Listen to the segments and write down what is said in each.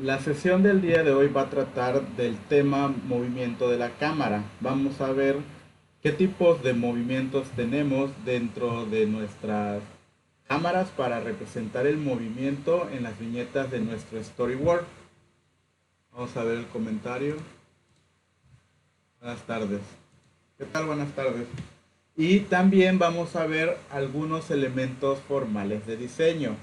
La sesión del día de hoy va a tratar del tema movimiento de la cámara. Vamos a ver qué tipos de movimientos tenemos dentro de nuestras cámaras para representar el movimiento en las viñetas de nuestro storyboard. Vamos a ver el comentario. Buenas tardes. ¿Qué tal? Buenas tardes. Y también vamos a ver algunos elementos formales de diseño.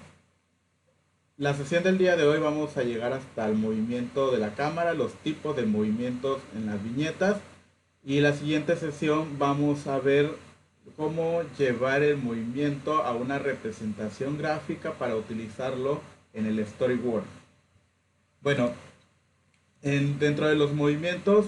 La sesión del día de hoy vamos a llegar hasta el movimiento de la cámara, los tipos de movimientos en las viñetas. Y la siguiente sesión vamos a ver cómo llevar el movimiento a una representación gráfica para utilizarlo en el storyboard. Bueno, dentro de los movimientos,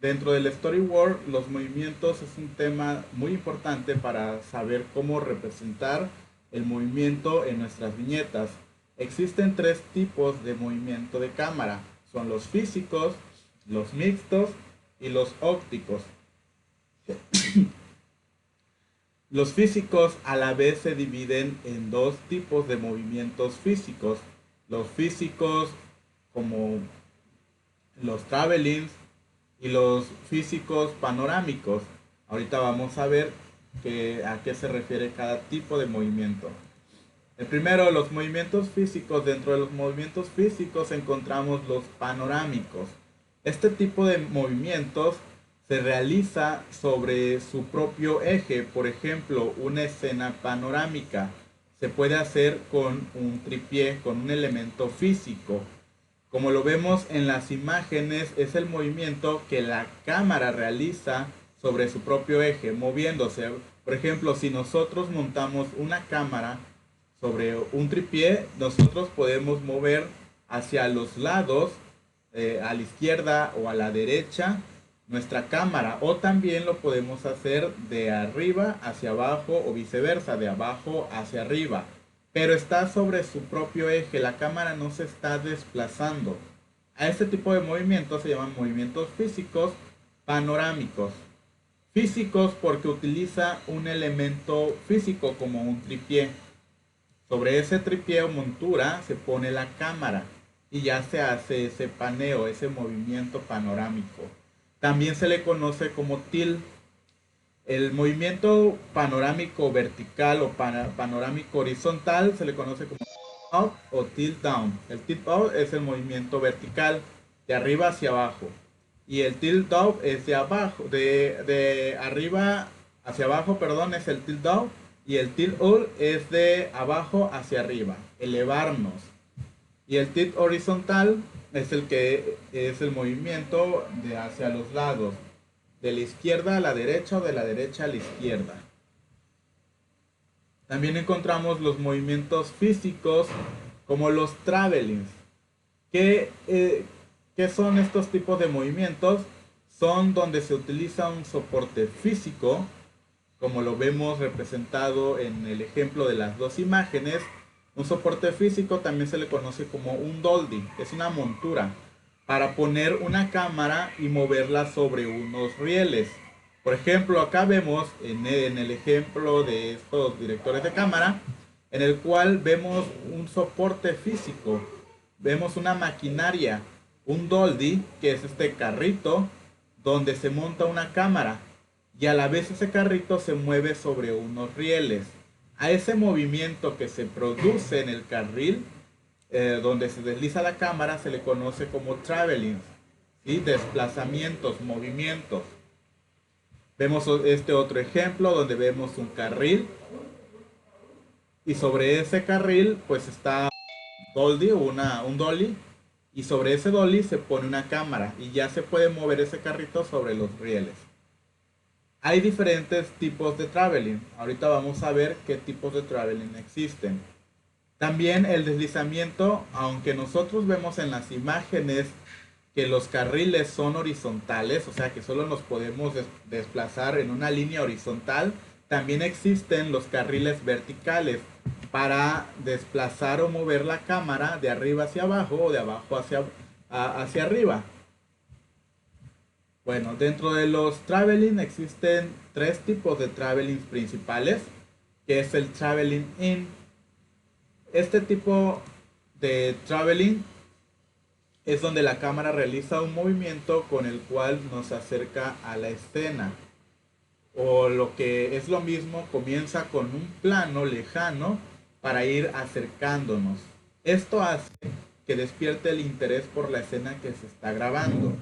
dentro del storyboard, los movimientos es un tema muy importante para saber cómo representar el movimiento en nuestras viñetas. Existen tres tipos de movimiento de cámara. Son los físicos, los mixtos y los ópticos. Los físicos a la vez se dividen en dos tipos de movimientos físicos. Los físicos como los travelings y los físicos panorámicos. Ahorita vamos a ver a qué se refiere cada tipo de movimiento. El primero, los movimientos físicos. Dentro de los movimientos físicos encontramos los panorámicos. Este tipo de movimientos se realiza sobre su propio eje. Por ejemplo, una escena panorámica se puede hacer con un tripié, con un elemento físico. Como lo vemos en las imágenes, es el movimiento que la cámara realiza sobre su propio eje, moviéndose. Por ejemplo, si nosotros montamos una cámara sobre un tripié, nosotros podemos mover hacia los lados, a la izquierda o a la derecha, nuestra cámara. O también lo podemos hacer de arriba hacia abajo o viceversa, de abajo hacia arriba. Pero está sobre su propio eje, la cámara no se está desplazando. A este tipo de movimientos se llaman movimientos físicos panorámicos. Físicos porque utiliza un elemento físico como un tripié. Sobre ese tripié o montura se pone la cámara y ya se hace ese paneo, ese movimiento panorámico. También se le conoce como tilt. El movimiento panorámico vertical o panorámico horizontal se le conoce como up o tilt down. El tilt up es el movimiento vertical, de arriba hacia abajo. Y el tilt down es de abajo, de arriba hacia abajo, perdón, es el tilt down. Y el tilt up es de abajo hacia arriba, elevarnos. Y el tilt horizontal es el que es el movimiento de hacia los lados, de la izquierda a la derecha o de la derecha a la izquierda. También encontramos los movimientos físicos como los travelings. ¿Qué son estos tipos de movimientos? Son donde se utiliza un soporte físico, como lo vemos representado en el ejemplo de las dos imágenes. Un soporte físico también se le conoce como un dolly, es una montura para poner una cámara y moverla sobre unos rieles. Por ejemplo, acá vemos en el ejemplo de estos directores de cámara, en el cual vemos un soporte físico, vemos una maquinaria, un dolly, que es este carrito donde se monta una cámara y a la vez ese carrito se mueve sobre unos rieles. A ese movimiento que se produce en el carril, donde se desliza la cámara, se le conoce como traveling, ¿sí? Desplazamientos, movimientos. Vemos este otro ejemplo donde vemos un carril y sobre ese carril pues está dolly, un dolly, y sobre ese dolly se pone una cámara y ya se puede mover ese carrito sobre los rieles. Hay diferentes tipos de traveling. Ahorita vamos a ver qué tipos de traveling existen. También el deslizamiento, aunque nosotros vemos en las imágenes que los carriles son horizontales, o sea que solo nos podemos desplazar en una línea horizontal, también existen los carriles verticales para desplazar o mover la cámara de arriba hacia abajo o de abajo hacia arriba. Bueno, dentro de los traveling existen tres tipos de traveling principales, que es el traveling in. Este tipo de traveling es donde la cámara realiza un movimiento con el cual nos acerca a la escena. O lo que es lo mismo, comienza con un plano lejano para ir acercándonos. Esto hace que despierte el interés por la escena que se está grabando.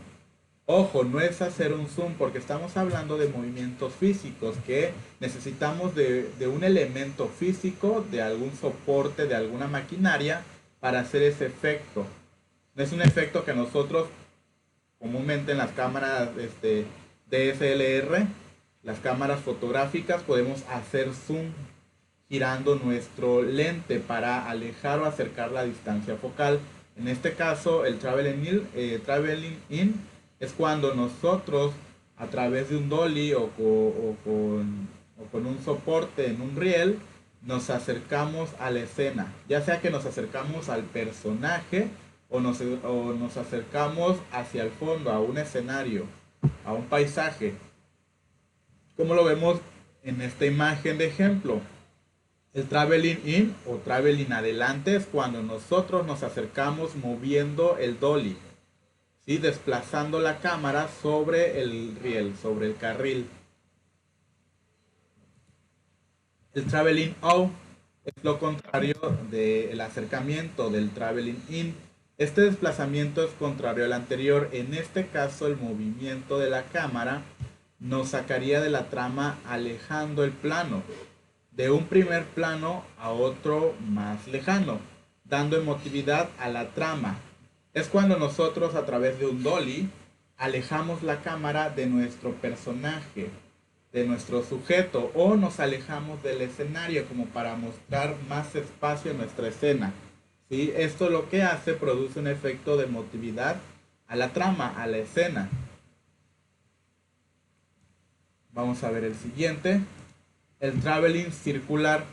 Ojo, no es hacer un zoom porque estamos hablando de movimientos físicos que necesitamos de un elemento físico, de algún soporte, de alguna maquinaria para hacer ese efecto. No es un efecto que nosotros comúnmente en las cámaras DSLR, las cámaras fotográficas, podemos hacer zoom girando nuestro lente para alejar o acercar la distancia focal. En este caso, el traveling in es cuando nosotros, a través de un dolly o con un soporte en un riel, nos acercamos a la escena. Ya sea que nos acercamos al personaje o nos acercamos hacia el fondo, a un escenario, a un paisaje. Como lo vemos en esta imagen de ejemplo. El traveling in o traveling adelante es cuando nosotros nos acercamos moviendo el dolly, ¿sí? Desplazando la cámara sobre el riel, sobre el carril. El traveling out es lo contrario del acercamiento del traveling in. Este desplazamiento es contrario al anterior. En este caso, el movimiento de la cámara nos sacaría de la trama alejando el plano de un primer plano a otro más lejano, dando emotividad a la trama. Es cuando nosotros, a través de un dolly, alejamos la cámara de nuestro personaje, de nuestro sujeto, o nos alejamos del escenario como para mostrar más espacio en nuestra escena. ¿Sí? Esto lo que hace, produce un efecto de emotividad a la trama, a la escena. Vamos a ver el siguiente. El traveling circular.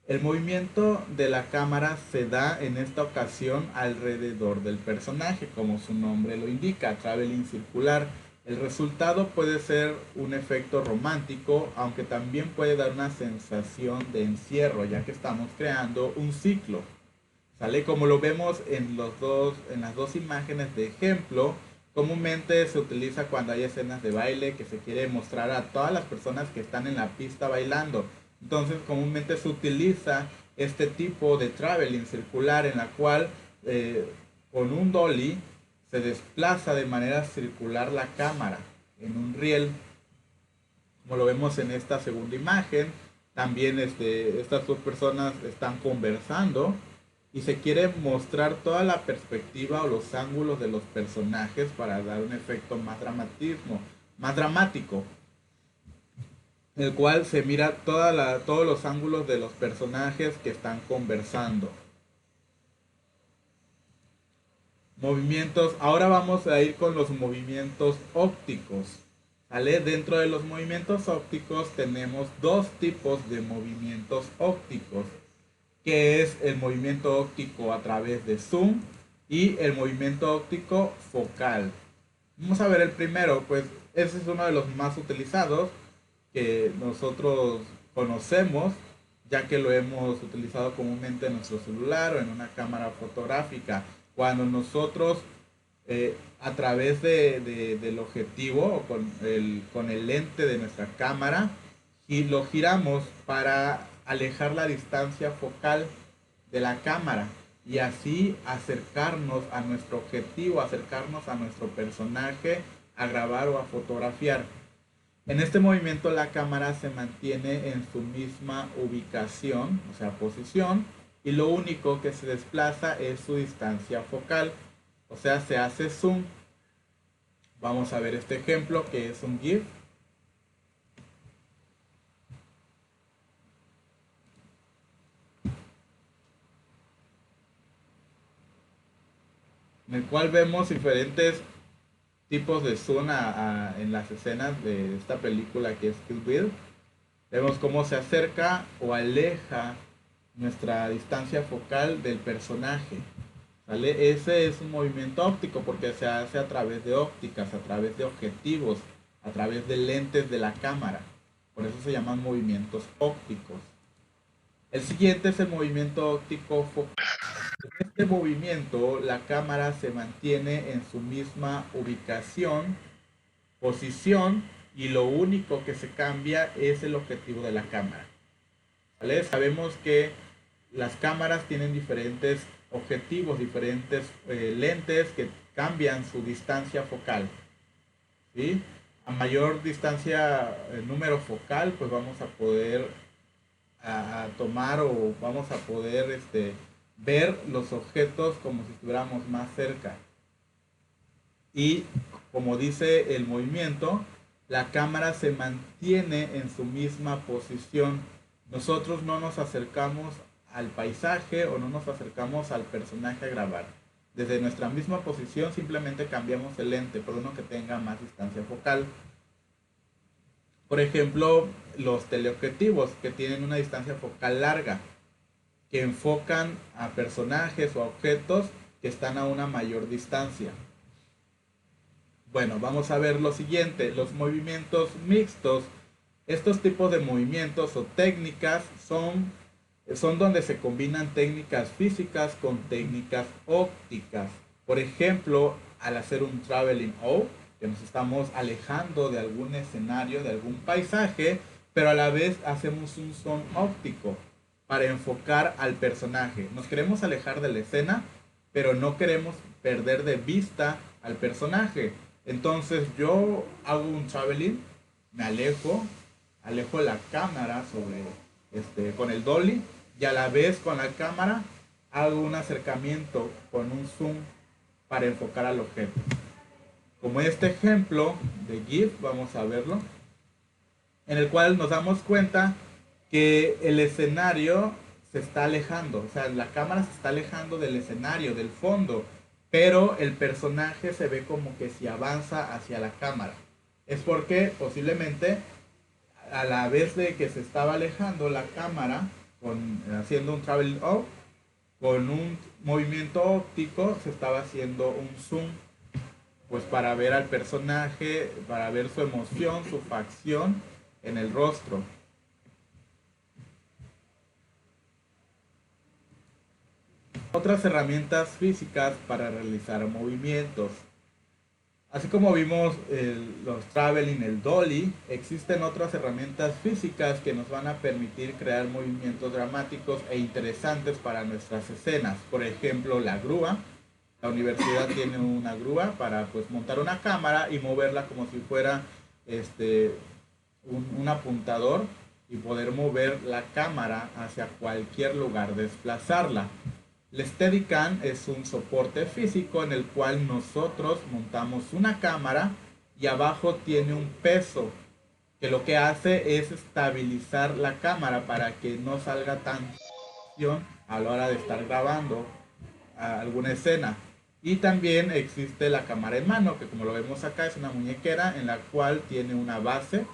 El movimiento de la cámara se da en esta ocasión alrededor del personaje, como su nombre lo indica, traveling circular. El resultado puede ser un efecto romántico, aunque también puede dar una sensación de encierro, ya que estamos creando un ciclo. ¿Sale? Como lo vemos en las dos imágenes de ejemplo, comúnmente se utiliza cuando hay escenas de baile que se quiere mostrar a todas las personas que están en la pista bailando. Entonces, comúnmente se utiliza este tipo de traveling circular en la cual con un dolly se desplaza de manera circular la cámara en un riel, como lo vemos en esta segunda imagen. También estas dos personas están conversando y se quiere mostrar toda la perspectiva o los ángulos de los personajes para dar un efecto más dramático, el cual se mira todos los ángulos de los personajes que están conversando. Movimientos, ahora vamos a ir con los movimientos ópticos. ¿Vale? Dentro de los movimientos ópticos tenemos dos tipos de movimientos ópticos, que es el movimiento óptico a través de zoom y el movimiento óptico focal. Vamos a ver el primero, pues ese es uno de los más utilizados que nosotros conocemos, ya que lo hemos utilizado comúnmente en nuestro celular o en una cámara fotográfica. Cuando nosotros a través del objetivo o con el lente de nuestra cámara y lo giramos para alejar la distancia focal de la cámara y así acercarnos a nuestro objetivo, acercarnos a nuestro personaje, a grabar o a fotografiar. En este movimiento la cámara se mantiene en su misma ubicación, o sea, posición, y lo único que se desplaza es su distancia focal, o sea, se hace zoom. Vamos a ver este ejemplo que es un GIF. En el cual vemos diferentes tipos de zoom en las escenas de esta película que es Kill Bill. Vemos cómo se acerca o aleja nuestra distancia focal del personaje. ¿Vale? Ese es un movimiento óptico porque se hace a través de ópticas, a través de objetivos, a través de lentes de la cámara. Por eso se llaman movimientos ópticos. El siguiente es el movimiento óptico focal. de movimiento, la cámara se mantiene en su misma ubicación, posición, y lo único que se cambia es el objetivo de la cámara. ¿Vale? Sabemos que las cámaras tienen diferentes objetivos, diferentes lentes que cambian su distancia focal. ¿Sí? A mayor distancia, número focal, pues vamos a poder tomar o vamos a poder ver los objetos como si estuviéramos más cerca. Y como dice el movimiento, la cámara se mantiene en su misma posición. Nosotros no nos acercamos al paisaje o no nos acercamos al personaje a grabar. Desde nuestra misma posición simplemente cambiamos el lente por uno que tenga más distancia focal. Por ejemplo, los teleobjetivos que tienen una distancia focal larga, que enfocan a personajes o a objetos que están a una mayor distancia. Bueno, vamos a ver lo siguiente, los movimientos mixtos. Estos tipos de movimientos o técnicas son donde se combinan técnicas físicas con técnicas ópticas. Por ejemplo, al hacer un traveling O, que nos estamos alejando de algún escenario, de algún paisaje, pero a la vez hacemos un zoom óptico para enfocar al personaje. Nos queremos alejar de la escena, pero no queremos perder de vista al personaje. Entonces yo hago un traveling, me alejo la cámara con el dolly, y a la vez con la cámara hago un acercamiento con un zoom para enfocar al objeto. Como este ejemplo de GIF, vamos a verlo, en el cual nos damos cuenta que el escenario se está alejando, o sea, la cámara se está alejando del escenario, del fondo, pero el personaje se ve como que si avanza hacia la cámara. Es porque posiblemente a la vez de que se estaba alejando la cámara, haciendo un traveling off, con un movimiento óptico se estaba haciendo un zoom, pues para ver al personaje, para ver su emoción, su facción en el rostro. Otras herramientas físicas para realizar movimientos. Así como vimos los traveling, el dolly, existen otras herramientas físicas que nos van a permitir crear movimientos dramáticos e interesantes para nuestras escenas. Por ejemplo, la grúa. La universidad tiene una grúa para pues montar una cámara y moverla como si fuera un apuntador y poder mover la cámara hacia cualquier lugar, desplazarla. El Steadicam es un soporte físico en el cual nosotros montamos una cámara y abajo tiene un peso que lo que hace es estabilizar la cámara para que no salga tan a la hora de estar grabando alguna escena. Y también existe la cámara en mano, que como lo vemos acá es una muñequera en la cual tiene una base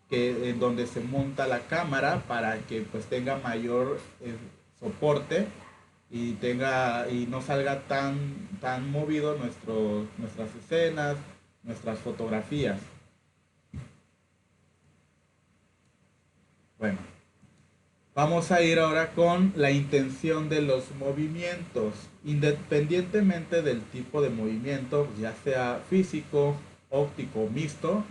en donde se monta la cámara para que pues tenga mayor soporte y no salga tan movido nuestras escenas, nuestras fotografías. Bueno, vamos a ir ahora con la intención de los movimientos. Independientemente del tipo de movimiento, ya sea físico, óptico, mixto,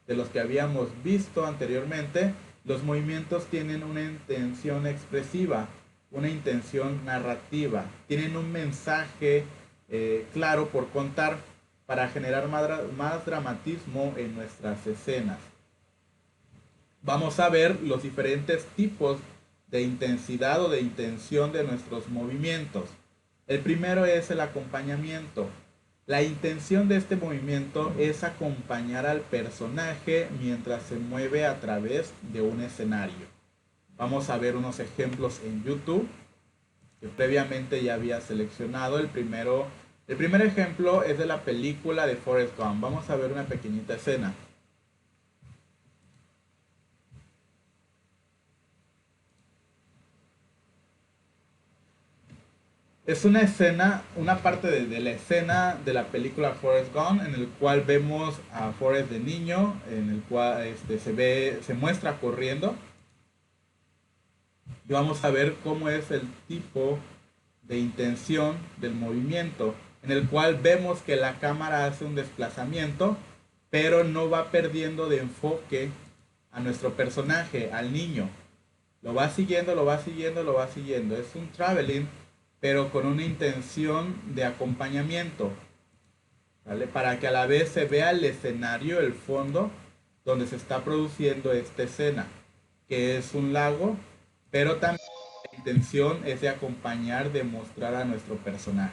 de los que habíamos visto anteriormente, los movimientos tienen una intención expresiva, una intención narrativa, tienen un mensaje claro por contar para generar más dramatismo en nuestras escenas. Vamos a ver los diferentes tipos de intensidad o de intención de nuestros movimientos. El primero es el acompañamiento. La intención de este movimiento es acompañar al personaje mientras se mueve a través de un escenario. Vamos a ver unos ejemplos en YouTube que previamente ya había seleccionado. El primer ejemplo es de la película de Forrest Gump. Vamos a ver una pequeñita escena. Es una escena, una parte de la escena de la película Forrest Gump, en el cual vemos a Forrest de niño, en el cual se muestra corriendo. Y vamos a ver cómo es el tipo de intención del movimiento, en el cual vemos que la cámara hace un desplazamiento, pero no va perdiendo de enfoque a nuestro personaje, al niño. Lo va siguiendo, lo va siguiendo, lo va siguiendo. Es un traveling, pero con una intención de acompañamiento, ¿vale? Para que a la vez se vea el escenario, el fondo, donde se está produciendo esta escena, que es un lago, pero también la intención es de acompañar, de mostrar a nuestro personaje.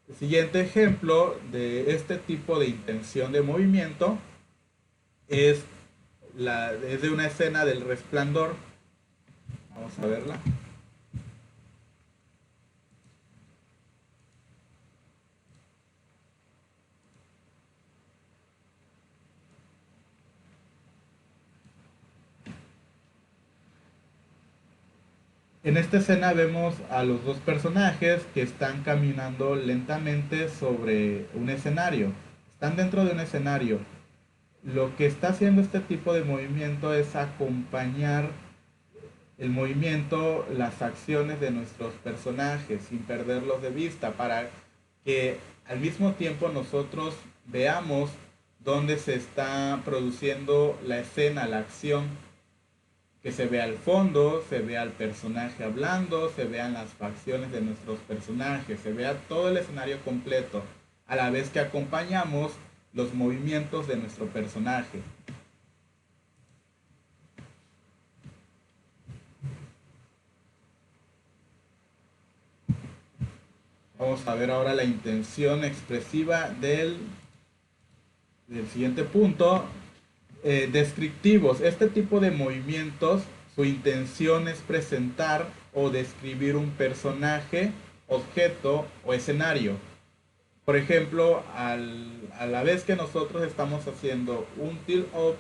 El siguiente ejemplo de este tipo de intención de movimiento es, es de una escena del Resplandor. Vamos a verla. En esta escena vemos a los dos personajes que están caminando lentamente sobre un escenario. Están dentro de un escenario. Lo que está haciendo este tipo de movimiento es acompañar el movimiento, las acciones de nuestros personajes sin perderlos de vista, para que al mismo tiempo nosotros veamos dónde se está produciendo la escena, la acción, que se vea al fondo, se vea al personaje hablando, se vean las facciones de nuestros personajes, se vea todo el escenario completo, a la vez que acompañamos los movimientos de nuestro personaje. Vamos a ver ahora la intención expresiva del siguiente punto. Descriptivos. Este tipo de movimientos, su intención es presentar o describir un personaje, objeto o escenario. Por ejemplo, a la vez que nosotros estamos haciendo un tilt up,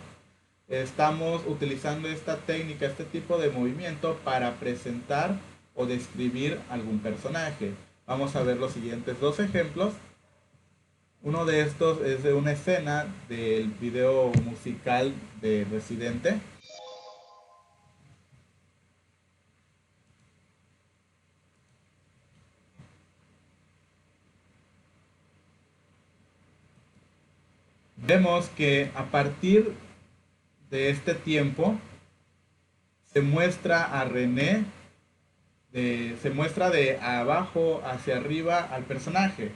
estamos utilizando esta técnica, este tipo de movimiento para presentar o describir algún personaje. Vamos a ver los siguientes dos ejemplos. Uno de estos es de una escena del video musical de Residente. Vemos que a partir de este tiempo se muestra a René, se muestra de abajo hacia arriba al personaje,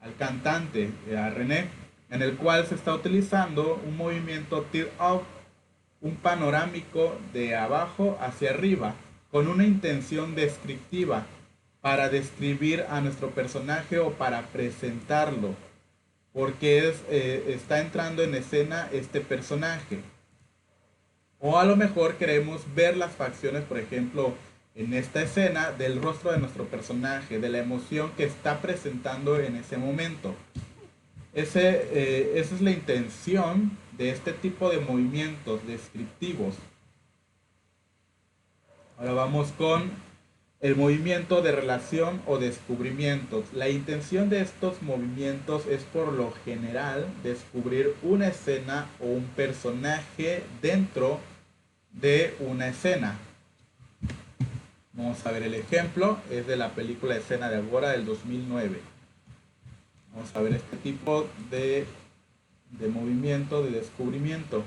al cantante, a René, en el cual se está utilizando un movimiento tilt up, un panorámico de abajo hacia arriba, con una intención descriptiva para describir a nuestro personaje o para presentarlo, porque está entrando en escena este personaje. O a lo mejor queremos ver las facciones, por ejemplo, en esta escena, del rostro de nuestro personaje, de la emoción que está presentando en ese momento. Esa es la intención de este tipo de movimientos descriptivos. Ahora vamos con el movimiento de relación o descubrimiento. La intención de estos movimientos es por lo general descubrir una escena o un personaje dentro de una escena. Vamos a ver el ejemplo, es de la película Escena de Agora del 2009. Vamos a ver este tipo de movimiento, de descubrimiento.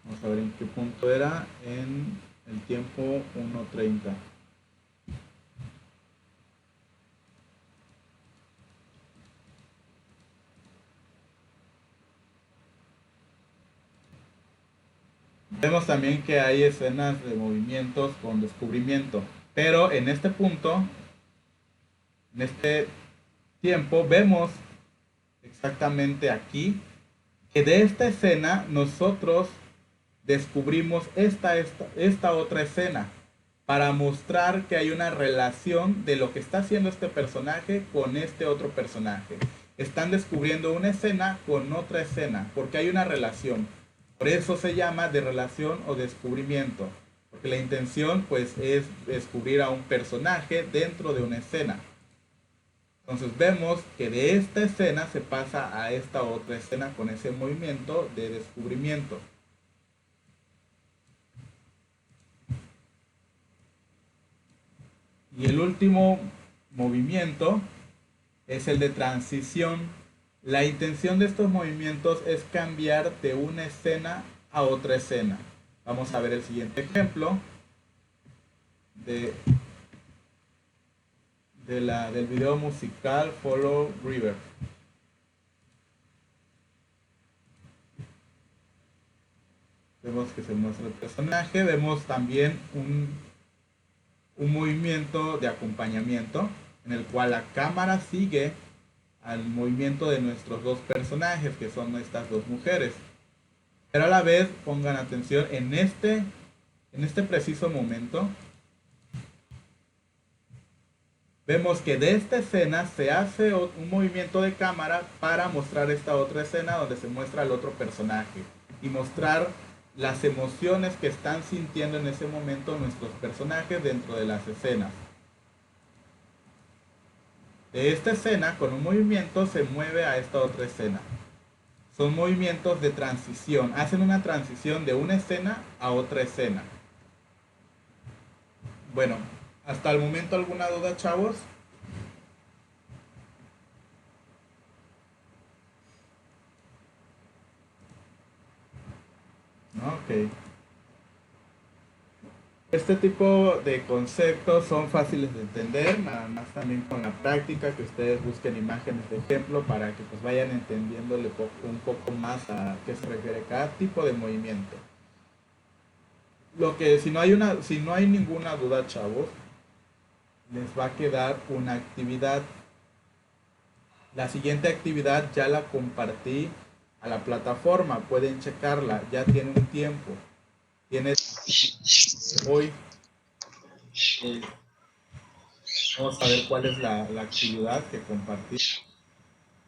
Vamos a ver en qué punto era, en el tiempo 1:30. Vemos también que hay escenas de movimientos con descubrimiento, pero en este punto, en este tiempo, vemos exactamente aquí que de esta escena nosotros descubrimos esta otra escena para mostrar que hay una relación de lo que está haciendo este personaje con este otro personaje. Están descubriendo una escena con otra escena porque hay una relación. Por eso se llama de relación o descubrimiento, porque la intención pues es descubrir a un personaje dentro de una escena. Entonces vemos que de esta escena se pasa a esta otra escena con ese movimiento de descubrimiento. Y el último movimiento es el de transición. La intención de estos movimientos es cambiar de una escena a otra escena. Vamos a ver el siguiente ejemplo del video musical Follow River. Vemos que se muestra el personaje, vemos también un movimiento de acompañamiento en el cual la cámara sigue al movimiento de nuestros dos personajes, que son estas dos mujeres. Pero a la vez, pongan atención, en este preciso momento, vemos que de esta escena se hace un movimiento de cámara para mostrar esta otra escena donde se muestra al otro personaje y mostrar las emociones que están sintiendo en ese momento nuestros personajes dentro de las escenas. De esta escena, con un movimiento, se mueve a esta otra escena. Son movimientos de transición, hacen una transición de una escena a otra escena. Bueno, hasta el momento, ¿alguna duda, chavos? Ok. Este tipo de conceptos son fáciles de entender, nada más también con la práctica, que ustedes busquen imágenes de ejemplo para que pues vayan entendiéndole un poco más a qué se refiere cada tipo de movimiento. Lo que si no hay ninguna duda, chavos, les va a quedar una actividad. La siguiente actividad ya la compartí a la plataforma, pueden checarla, ya tiene un tiempo. Tiene hoy. Vamos a ver cuál es la actividad que compartí.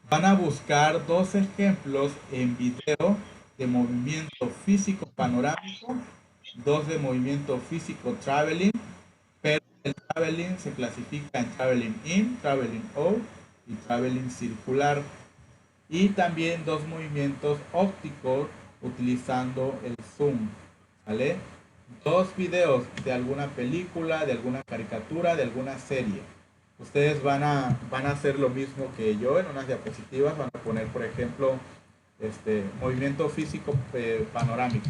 Van a buscar dos ejemplos en video de movimiento físico panorámico, dos de movimiento físico traveling, pero el traveling se clasifica en traveling in, traveling out y traveling circular. Y también dos movimientos ópticos utilizando el zoom, ¿vale? Dos videos de alguna película, de alguna caricatura, de alguna serie. Ustedes van a hacer lo mismo que yo en unas diapositivas, van a poner, por ejemplo, movimiento físico panorámico.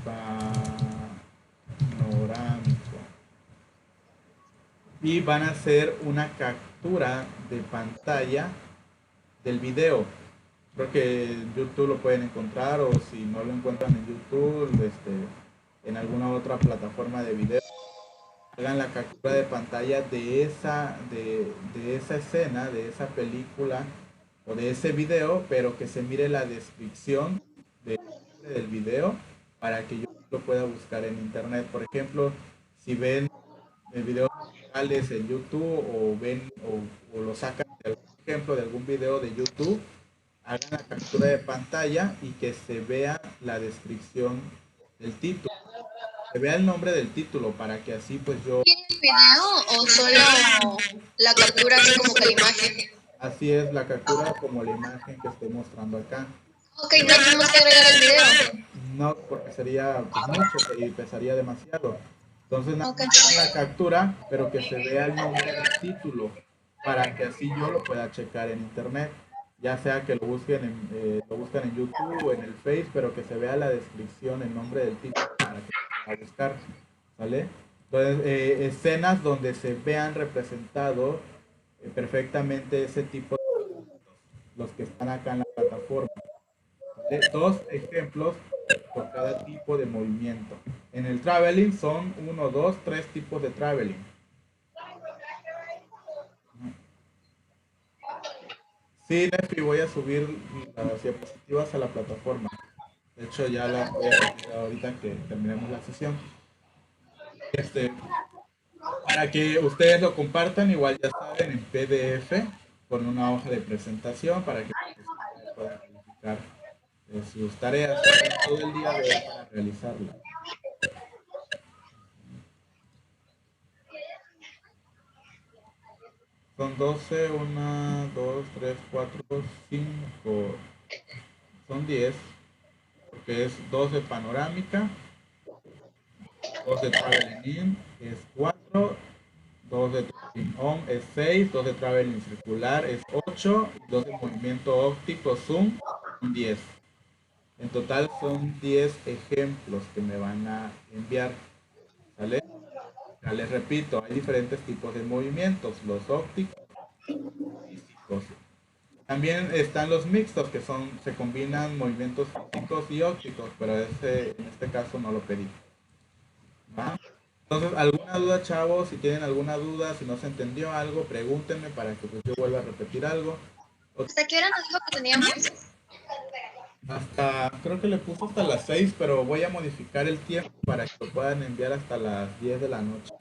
Panorámico. Y van a hacer una captura de pantalla del video. Creo que en YouTube lo pueden encontrar, o si no lo encuentran en YouTube, en alguna otra plataforma de video, hagan la captura de pantalla de esa escena, de esa película o de ese video, pero que se mire la descripción del video para que yo lo pueda buscar en internet. Por ejemplo, si ven videos musicales en YouTube o ven o lo sacan de algún ejemplo de algún video de YouTube, hagan la captura de pantalla y que se vea la descripción del título, se vea el nombre del título para que así pues yo... ¿Tiene el video o solo la captura así como que la imagen? Así es, la captura como la imagen que estoy mostrando acá. Ok, no tenemos que agregar el video. No, porque sería pues, mucho y pesaría demasiado. Entonces nada Ok. más la captura, pero que se vea el nombre del título para que así yo lo pueda checar en internet. Ya sea que lo busquen en YouTube o en el Face, pero que se vea la descripción, el nombre del título para que lo pueda buscar. ¿Vale? Entonces, escenas donde se vean representados perfectamente ese tipo de los que están acá en la plataforma. ¿Vale? Dos ejemplos por cada tipo de movimiento. En el traveling son uno, dos, tres tipos de traveling. Sí, Nefi, voy a subir las diapositivas a la plataforma. De hecho, ya la voy a subir ahorita que terminemos la sesión. Este, para que ustedes lo compartan, igual ya saben, en PDF, con una hoja de presentación, para que ustedes puedan calificar sus tareas. Tienen todo el día de hoy para realizarla. Son 12, 1, 2, 3, 4, 5. Son 10, porque es 12 panorámica, 12 traveling in es 4, 12 traveling on es 6, 12 traveling circular es 8, 12 movimiento óptico zoom son 10. En total son 10 ejemplos que me van a enviar, ¿sale? Ya les repito, hay diferentes tipos de movimientos, los ópticos, físicos. También están los mixtos, que se combinan movimientos físicos y ópticos, pero en este caso no lo pedí. ¿Va? Entonces, ¿alguna duda, chavos? Si tienen alguna duda, si no se entendió algo, pregúntenme para que pues, yo vuelva a repetir algo. ¿Hasta qué hora nos dijo que teníamos? Creo que le puso hasta las 6, pero voy a modificar el tiempo para que lo puedan enviar hasta las 10 de la noche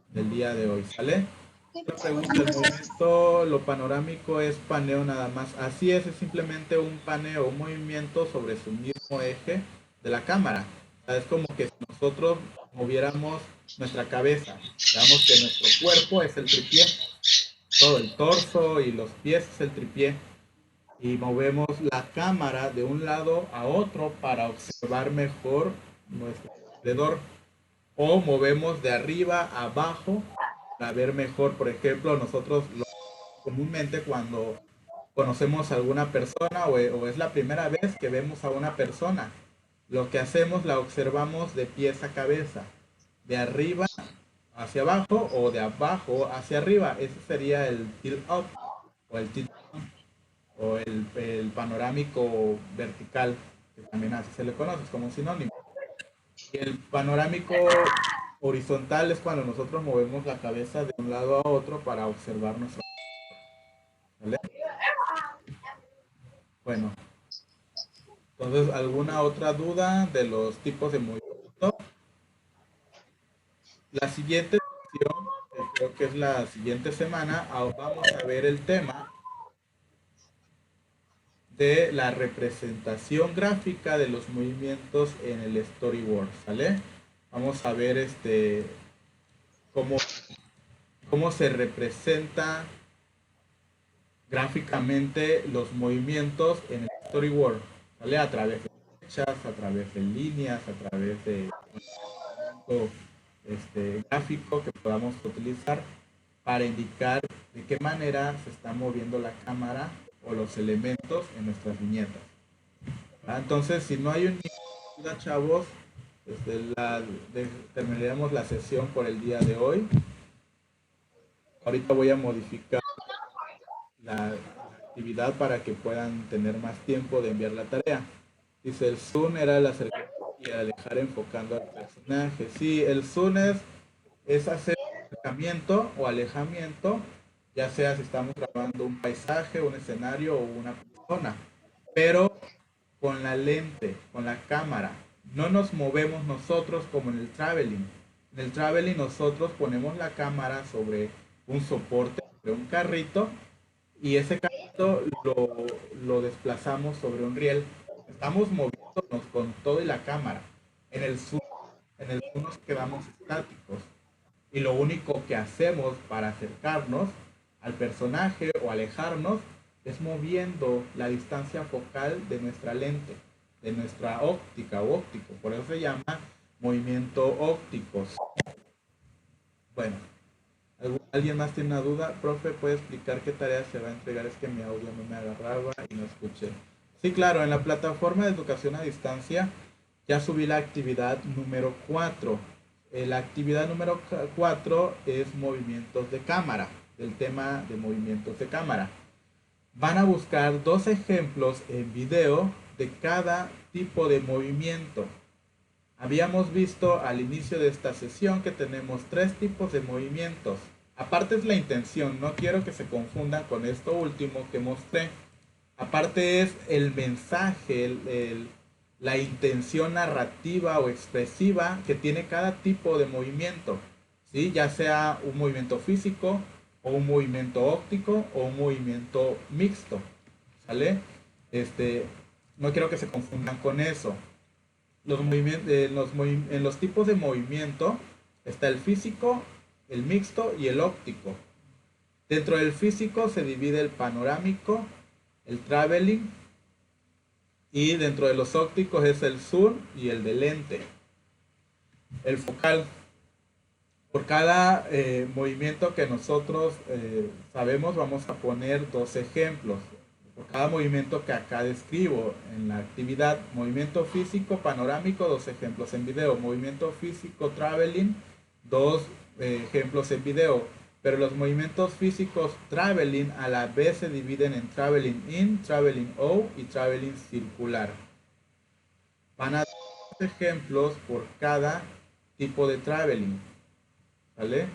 del día de hoy, ¿sale? Otra pregunta, ¿el movimiento, lo panorámico es paneo nada más? Así es simplemente un paneo, un movimiento sobre su mismo eje de la cámara. O sea, es como que si nosotros moviéramos nuestra cabeza, digamos que nuestro cuerpo es el tripié, todo el torso y los pies es el tripié, y movemos la cámara de un lado a otro para observar mejor nuestro alrededor, o movemos de arriba a abajo para ver mejor. Por ejemplo, nosotros comúnmente cuando conocemos a alguna persona o es la primera vez que vemos a una persona, lo que hacemos la observamos de pies a cabeza, de arriba hacia abajo o de abajo hacia arriba. Ese sería el tilt up o el tilt down o el panorámico vertical, que también así se le conoce como un sinónimo. Y el panorámico horizontal es cuando nosotros movemos la cabeza de un lado a otro para observar nuestro, ¿vale? Bueno, entonces, ¿alguna otra duda de los tipos de movimiento? La siguiente sesión, creo que es la siguiente semana, vamos a ver el tema de la representación gráfica de los movimientos en el storyboard, ¿sale? Vamos a ver cómo, cómo se representa gráficamente los movimientos en el storyboard, ¿vale? A través de flechas, a través de líneas, a través de gráfico que podamos utilizar para indicar de qué manera se está moviendo la cámara o los elementos en nuestras viñetas. Entonces, si no hay una duda, chavos, terminaremos la sesión por el día de hoy. Ahorita voy a modificar la actividad para que puedan tener más tiempo de enviar la tarea. Dice, el zoom era el acercamiento y el alejar enfocando al personaje. Sí, el zoom es hacer acercamiento o alejamiento, ya sea si estamos grabando un paisaje, un escenario o una persona, pero con la lente, con la cámara. No nos movemos nosotros como en el traveling. En el traveling nosotros ponemos la cámara sobre un soporte, sobre un carrito, y ese carrito lo desplazamos sobre un riel. Estamos moviéndonos con todo y la cámara. En el zoom nos quedamos estáticos. Y lo único que hacemos para acercarnos al personaje o alejarnos es moviendo la distancia focal de nuestra lente, de nuestra óptica o óptico. Por eso se llama movimiento óptico. Bueno, ¿alguien más tiene una duda? Profe, ¿puede explicar qué tarea se va a entregar? Es que mi audio no me agarraba y no escuché. Sí, claro, en la plataforma de educación a distancia ya subí la actividad número 4. La actividad número 4 es movimientos de cámara, del tema de movimientos de cámara. Van a buscar 2 ejemplos en video de cada tipo de movimiento. Habíamos visto al inicio de esta sesión que tenemos 3 tipos de movimientos. Aparte es la intención, no quiero que se confundan con esto último que mostré. Aparte es el mensaje, la intención narrativa o expresiva que tiene cada tipo de movimiento, ¿sí? Ya sea un movimiento físico o un movimiento óptico o un movimiento mixto, ¿sale? No quiero que se confundan con eso. En los tipos de movimiento está el físico, el mixto y el óptico. Dentro del físico se divide el panorámico, el traveling, y dentro de los ópticos es el zoom y el de lente. El focal. Por cada movimiento que nosotros sabemos, vamos a poner dos ejemplos. Por cada movimiento que acá describo en la actividad, movimiento físico panorámico, dos ejemplos en video. Movimiento físico traveling, dos ejemplos en video. Pero los movimientos físicos traveling a la vez se dividen en traveling in, traveling out y traveling circular. Van a dar dos ejemplos por cada tipo de traveling. ¿Vale?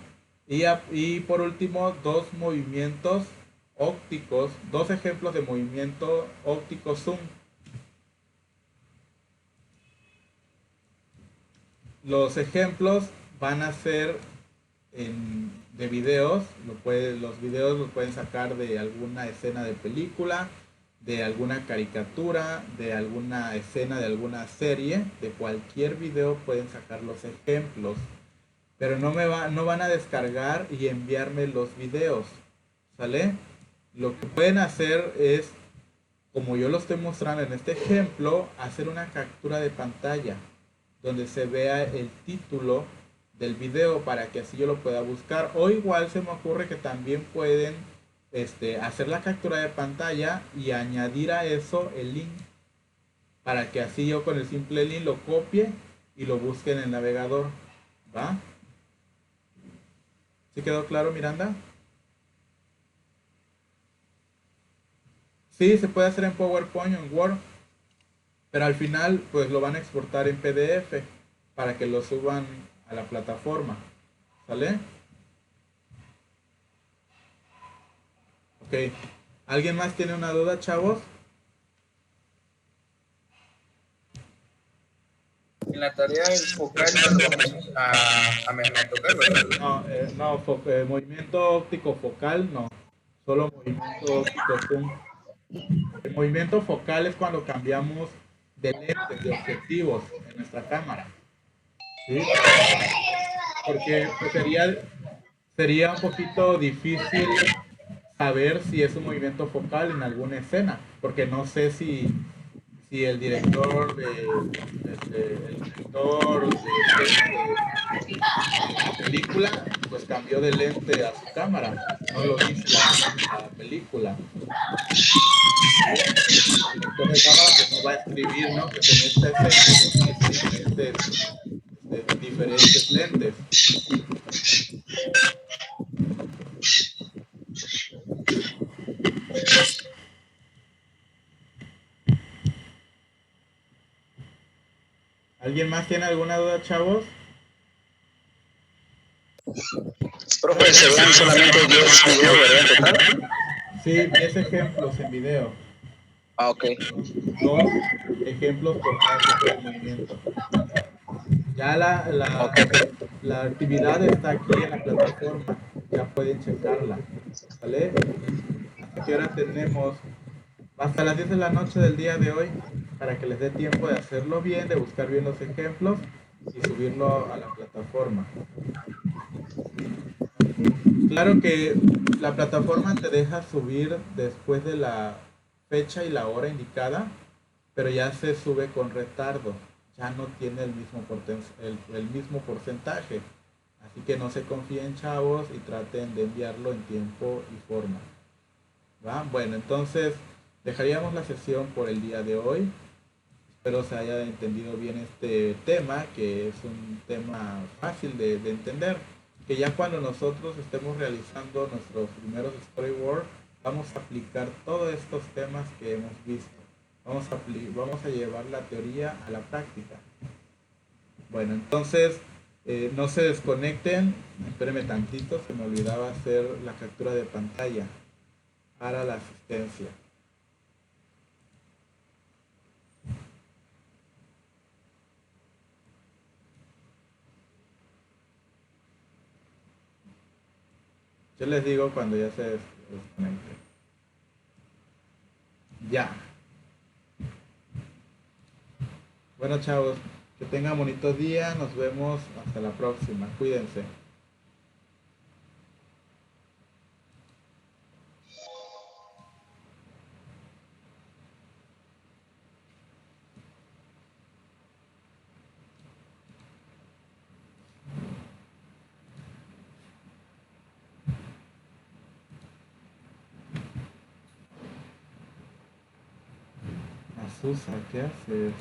Y por último, dos movimientos ópticos, dos ejemplos de movimiento óptico zoom. Los ejemplos van a ser de videos, los videos los pueden sacar de alguna escena de película, de alguna caricatura, de alguna escena de alguna serie, de cualquier video pueden sacar los ejemplos. Pero no van a descargar y enviarme los videos, ¿sale? Lo que pueden hacer es, como yo lo estoy mostrando en este ejemplo, hacer una captura de pantalla donde se vea el título del video para que así yo lo pueda buscar. O igual se me ocurre que también pueden hacer la captura de pantalla y añadir a eso el link para que así yo con el simple link lo copie y lo busque en el navegador, ¿va? ¿Sí quedó claro, Miranda? Sí, se puede hacer en PowerPoint o en Word, pero al final pues lo van a exportar en PDF para que lo suban a la plataforma, ¿sale? Ok. ¿Alguien más tiene una duda, chavos? En la tarea focal no lo vamos a tocar, ¿verdad? No, movimiento óptico focal no, solo movimiento óptico zoom. El movimiento focal es cuando cambiamos de lentes, de objetivos en nuestra cámara, ¿sí? Porque pues, sería un poquito difícil saber si es un movimiento focal en alguna escena, porque no sé si el director de película pues cambió de lente a su cámara, no lo dice la película. El director de cámara pues no va a escribir, ¿no? Pues en esta escena utilice diferentes lentes. ¿Alguien más tiene alguna duda, chavos? Profe, serían solamente 10 videos, ¿verdad? En total. Sí, 10 ejemplos en video. Ah, ok. Dos ejemplos por cada tipo de movimiento. Ya la actividad está aquí en la plataforma. Ya pueden checarla. ¿Vale? ¿Hasta qué hora tenemos? Hasta las 10 de la noche del día de hoy. Para que les dé tiempo de hacerlo bien, de buscar bien los ejemplos y subirlo a la plataforma. Claro que la plataforma te deja subir después de la fecha y la hora indicada, pero ya se sube con retardo, ya no tiene el mismo porcentaje. Así que no se confíen, chavos, y traten de enviarlo en tiempo y forma. ¿Va? Bueno, entonces dejaríamos la sesión por el día de hoy. Espero se haya entendido bien este tema, que es un tema fácil de entender, que ya cuando nosotros estemos realizando nuestros primeros storyboards, vamos a aplicar todos estos temas que hemos visto. Vamos a llevar la teoría a la práctica. Bueno, entonces no se desconecten, espérenme tantito, se me olvidaba hacer la captura de pantalla para la asistencia. Yo les digo cuando ya se desconecte. Ya. Bueno, chavos, que tengan bonito día. Nos vemos hasta la próxima. Cuídense. Susa, ¿qué haces?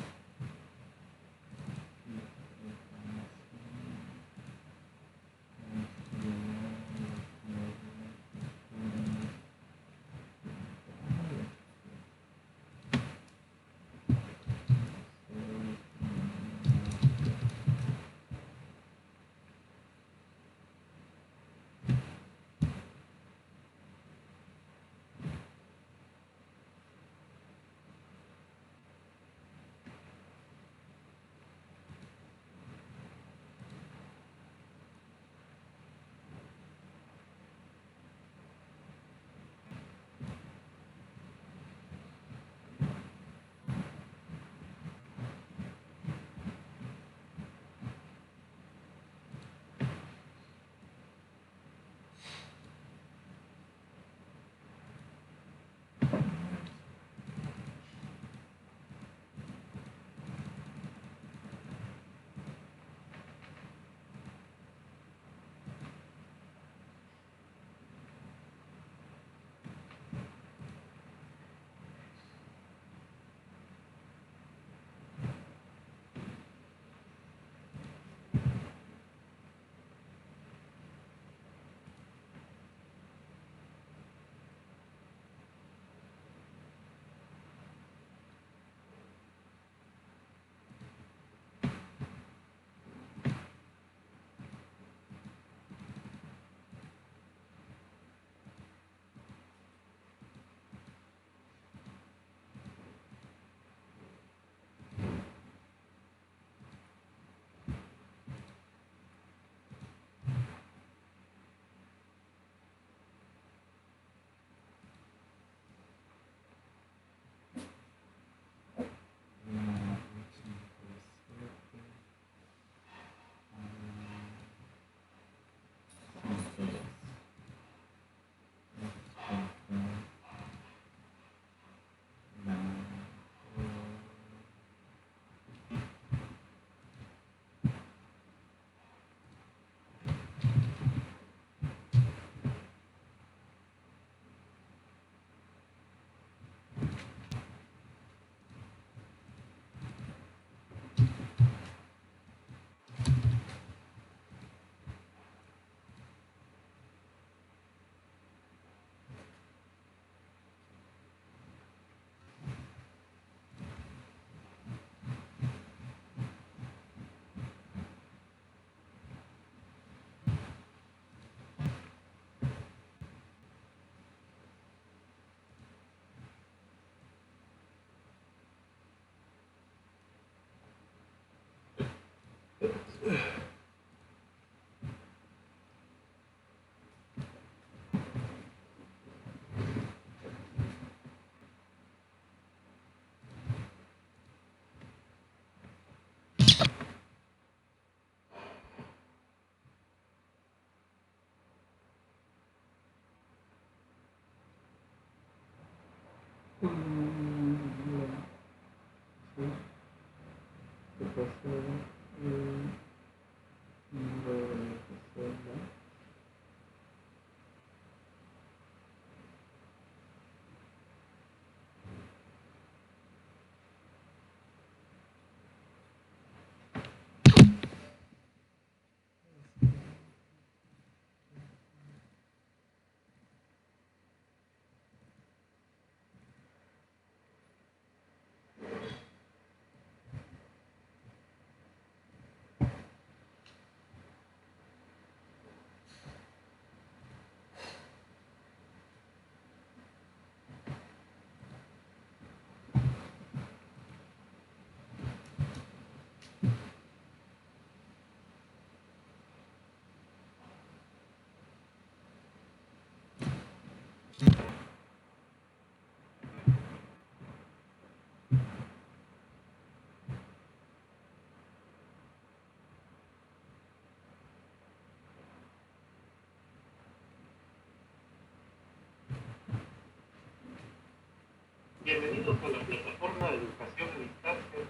Bienvenidos a la plataforma de educación a distancia.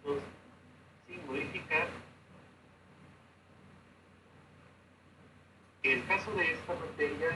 Entonces, sin modificar, en el caso de esta materia,